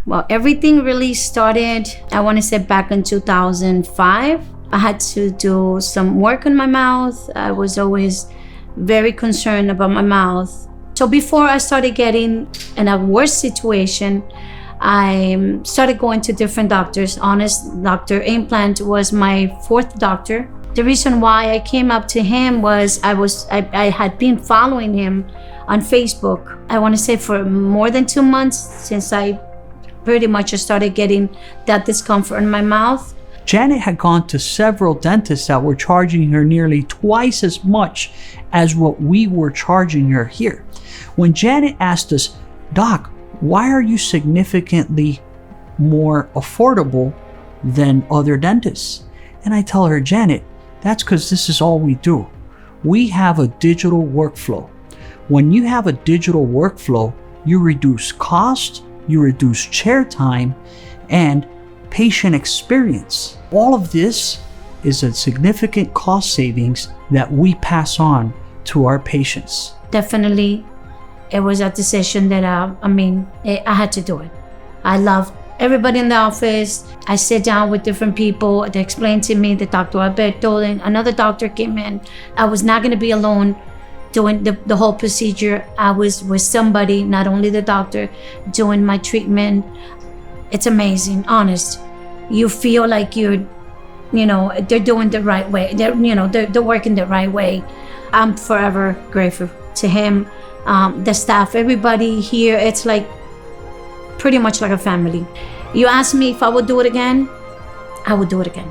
Well, everything really started, I want to say back in 2005. I had to do some work on my mouth. I was always very concerned about my mouth. So before I started getting in a worse situation, I started going to different doctors. Honest, Dr. Implant was my fourth doctor. The reason why I came up to him was I had been following him on Facebook. I want to say for more than 2 months since I pretty much started getting that discomfort in my mouth. Janet had gone to several dentists that were charging her nearly twice as much as what we were charging her here. When Janet asked us, "Doc, why are you significantly more affordable than other dentists?" And I tell her, "Janet, that's because this is all we do. We have a digital workflow. When you have a digital workflow, you reduce cost, you reduce chair time, and patient experience. All of this is a significant cost savings that we pass on to our patients." Definitely, it was a decision that I had to do it. I love everybody in the office. I sit down with different people. They explain to me that Dr. Alberto and another doctor came in. I was not going to be alone doing the whole procedure. I was with somebody, not only the doctor, doing my treatment. It's amazing, honest. You feel like they're doing the right way. They're working the right way. I'm forever grateful to him. The staff, everybody here, it's like pretty much like a family. You ask me if I would do it again, I would do it again.